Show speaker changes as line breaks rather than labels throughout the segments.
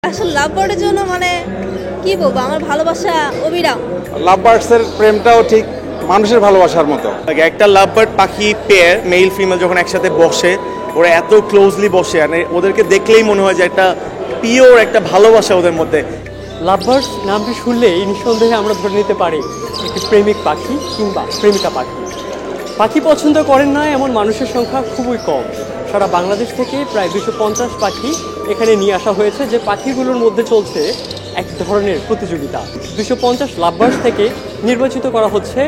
আসলে লাভ বার্ডের জন্য কি বলবো, আমার ভালোবাসা অবিরাম।
লাভ বার্ডসের প্রেমটাও ঠিক মানুষের ভালোবাসার মতো।
একটা লাভ বার্ড পাখি পেয়ার মেল ফিমেল যখন একসাথে বসে, ওরা এত ক্লোজলি বসে, মানে ওদেরকে দেখলেই মনে হয় যে একটা পিওর একটা ভালোবাসা ওদের মধ্যে।
লাভ বার্ডস নামটি শুনলেই নিঃসন্দেহে আমরা ধরে নিতে পারি একটি প্রেমিক পাখি কিংবা প্রেমিকা পাখি। পাখি পছন্দ করেন না এমন মানুষের সংখ্যা খুবই কম। সারা বাংলাদেশ থেকে প্রায় 250 পাখি এখানে নিয়ে আসা হয়েছে, যে পাখিগুলোর মধ্যে চলছে এক ধরনের প্রতিযোগিতা। 250 লাভ বার্ডস থেকে নির্বাচিত করা হচ্ছে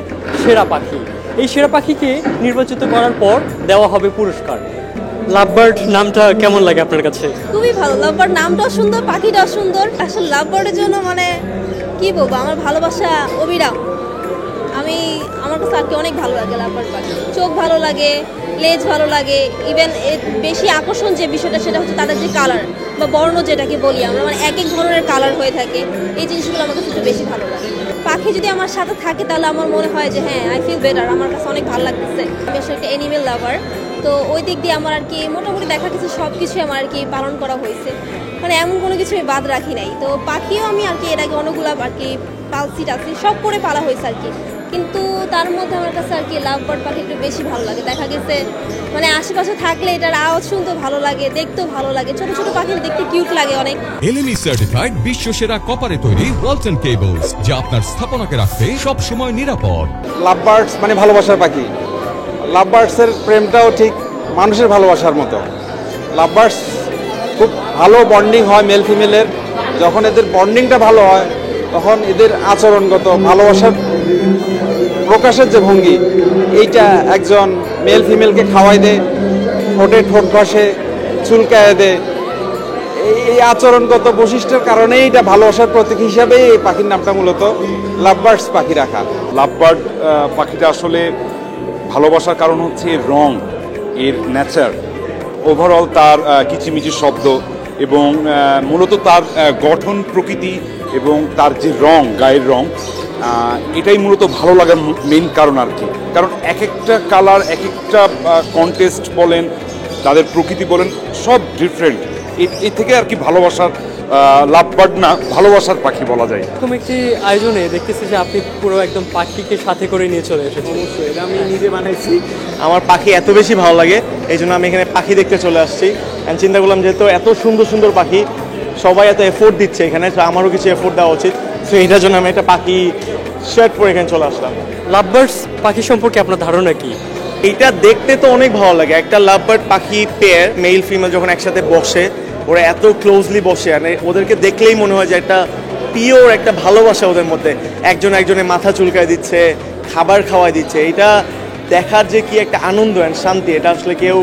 সেরা পাখি। এই সেরা পাখিকে নির্বাচিত করার পর দেওয়া হবে পুরস্কার। লাভ বার্ড নামটা কেমন লাগে আপনার কাছে?
খুবই ভালো। লাভ বার্ড নামটাও সুন্দর, পাখিটাও সুন্দর। আসলে লাভ বার্ডের জন্য কি বলবো, আমার ভালোবাসা অবিরাম। আমার কাছে আর কি অনেক ভালো লাগে লাভ বার্ড পাখি। চোখ ভালো লাগে, লেজ ভালো লাগে, ইভেন বেশি আকর্ষণ যে বিষয়টা সেটা হচ্ছে তাদের যে কালার বা বর্ণ যেটাকে বলি আমরা, এক এক ধরনের কালার হয়ে থাকে। এই জিনিসগুলো আমার কাছে একটু বেশি ভালো লাগে। পাখি যদি আমার সাথে থাকে তাহলে আমার মনে হয় যে হ্যাঁ, আই ফিল বেটার, আমার কাছে অনেক ভালো লাগতেছে। আমি আসলে একটা অ্যানিমেল লাভার, তো ওই দিক দিয়ে আমার আর কি মোটামুটি দেখা গেছে সব কিছুই আমার আর কি পালন করা হয়েছে। এমন কোনো কিছু আমি বাদ রাখি নাই। তো পাখিও আমি আর কি এর আগে অনেকগুলো আর কি পালছি টালছি সব করে পালা হয়েছে আর কি, কিন্তু তার মধ্যে আমার কাছে আর কি লাভ বার্ড পাখি একটু বেশি ভালো লাগে। দেখা গেছে আশেপাশে থাকলে এটার আওয়াজ শুনতেও ভালো লাগে, দেখতেও ভালো লাগে। ছোট ছোট পাখি দেখতে কিউট লাগে অনেক।
এলএমই সার্টিফাইড বিশ্বসেরা কপারে তৈরি ওয়ালটন কেবলস, যা আপনার স্থাপনাকে রাখবে সব সময় নিরাপদ।
লাভ বার্ডস ভালোবাসার পাখি। লাভ বার্ডসের প্রেমটাও ঠিক মানুষের ভালোবাসার মতো। লাভ বার্ডস খুব ভালো বন্ডিং হয় মেল ফিমেলের। যখন এদের বন্ডিংটা ভালো হয় তখন এদের আচরণগত ভালোবাসার প্রকাশের যে ভঙ্গি, এইটা একজন মেল ফিমেলকে খাওয়াই দেয়, ঠোঁটে ঠোঁট ঘষে, চুলকায় দেয়। এই আচরণগত বৈশিষ্ট্যের কারণেই এটা ভালোবাসার প্রতীক হিসাবে এই পাখির নামটা মূলত লাভ বার্ডস পাখি রাখা।
লাভ বার্ড পাখিটা আসলে ভালোবাসার কারণ হচ্ছে এর রং, এর নেচার, ওভারঅল তার কিচিমিচি শব্দ এবং মূলত তার গঠন প্রকৃতি এবং তার যে রং, গায়ের রং, এটাই মূলত ভালো লাগার মেইন কারণ আর কি। কারণ এক একটা কালার, এক একটা কন্টেস্ট বলেন, তাদের প্রকৃতি বলেন, সব ডিফারেন্ট। এ থেকে আর কি ভালোবাসার লাভ বার্ড না, ভালোবাসার পাখি বলা যায়।
এরকম একটি আয়োজনে দেখতেছি যে আপনি পুরো একদম পাখিকে সাথে করে নিয়ে চলে এসেছেন।
অবশ্যই, এটা আমি নিজে বানাইছি। আমার পাখি এত বেশি ভালো লাগে, এই জন্য আমি এখানে পাখি দেখতে চলে আসছি। আমি চিন্তা করলাম যেহেতু এত সুন্দর সুন্দর পাখি, সবাই এত এফোর্ট দিচ্ছে এখানে, তো আমারও কিছু এফোর্ট দেওয়া উচিত। তো এটার জন্য আমি একটা পাখি শার্ট পরে এখানে চলে আসলাম।
লাভ বার্ডস পাখি সম্পর্কে আপনার ধারণা কি?
এইটা দেখতে তো অনেক ভালো লাগে। একটা লাভ বার্ড পাখি পেয়ার মেল ফিমেল যখন একসাথে বসে, ওরা এত ক্লোজলি বসে, মানে ওদেরকে দেখলেই মনে হয় যে একটা পিওর একটা ভালোবাসা ওদের মধ্যে। একজন একজনের মাথা চুলকায় দিচ্ছে, খাবার খাওয়াই দিচ্ছে। এটা দেখার যে কি একটা আনন্দ অ্যান্ড শান্তি, এটা আসলে কেউ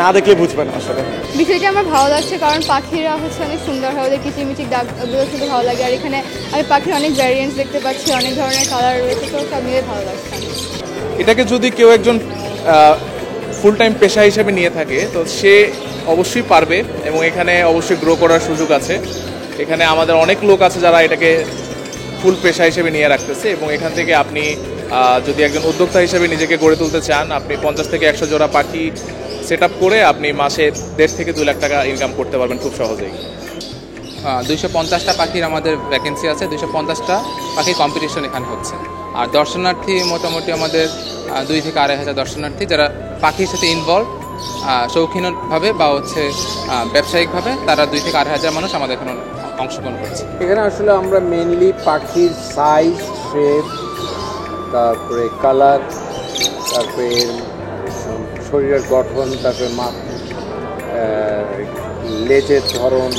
না দেখলে বুঝবে না। আসলে
বিষয়টা আমার ভালো লাগছে, কারণ পাখিরা অনেক সুন্দর হয়, ওদের কিচিমিচিক ডাকগুলো শুধু ভালো লাগে। আর এখানে আমি পাখির অনেক ভ্যারিয়েন্টস দেখতে পাচ্ছি, অনেক ধরনের কালার রয়েছে, তো সব মিলে ভালো লাগছে।
এটাকে যদি কেউ একজন ফুল টাইম পেশা হিসেবে নিয়ে থাকে তো সে অবশ্যই পারবে, এবং এখানে অবশ্যই গ্রো করার সুযোগ আছে। এখানে আমাদের অনেক লোক আছে যারা এটাকে ফুল পেশা হিসেবে নিয়ে রাখতেছে, এবং এখান থেকে আপনি যদি একজন উদ্যোক্তা হিসেবে নিজেকে গড়ে তুলতে চান, আপনি 50 থেকে 100 জোড়া পাখি সেট আপ করে আপনি মাসে 1.5 থেকে 2 লাখ টাকা ইনকাম করতে পারবেন খুব সহজেই।
250টা পাখির আমাদের ভ্যাকেন্সি আছে, 250টা পাখির কম্পিটিশন এখানে হচ্ছে। আর দর্শনার্থী মোটামুটি আমাদের 2 থেকে 2.5 হাজার দর্শনার্থী, যারা পাখির সাথে ইনভলভ শৌখিনভাবে বা ব্যবসায়িকভাবে, তারা 2 থেকে 2.5 হাজার মানুষ আমাদের এখানে অংশগ্রহণ করছে।
এখানে আসলে আমরা মেনলি পাখির সাইজ, শেপ, তারপরে কালার, তারপরে শরীরের গঠন, তারপরে লেজের ধরন,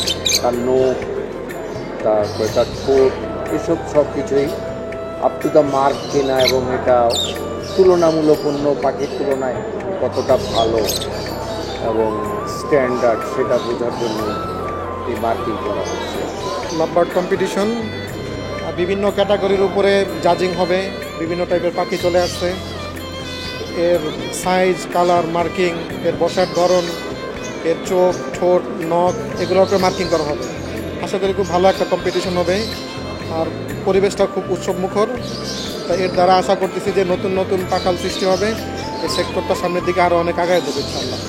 তার নখ, তারপরে তার ঠোঁট, এসব সব কিছুই আপ টু দ্য মার্ক কেনা, এবং এটা তুলনামূলক অন্য পাখির তুলনায় কতটা ভালো এবং স্ট্যান্ডার্ড সেটা বোঝার জন্য এই মার্কিং করা হচ্ছে।
লাভ বার্ড কম্পিটিশন, বিভিন্ন ক্যাটাগরির উপরে জাজিং হবে, বিভিন্ন টাইপের পাখি চলে আসছে। এর সাইজ, কালার, মার্কিং, এর বসার ধরন, এর চোখ, ঠোঁট, নখ, এগুলোর উপরে মার্কিং করা হবে। আশা করি খুব ভালো একটা কম্পিটিশন হবে, আর পরিবেশটা খুব উৎসবমুখর। তাই এর দ্বারা আশা করতেছি যে নতুন নতুন পাখাল সৃষ্টি হবে, এই সেক্টরটা সামনের দিকে আরও অনেক আগায় দেবে ইনশাআল্লাহ।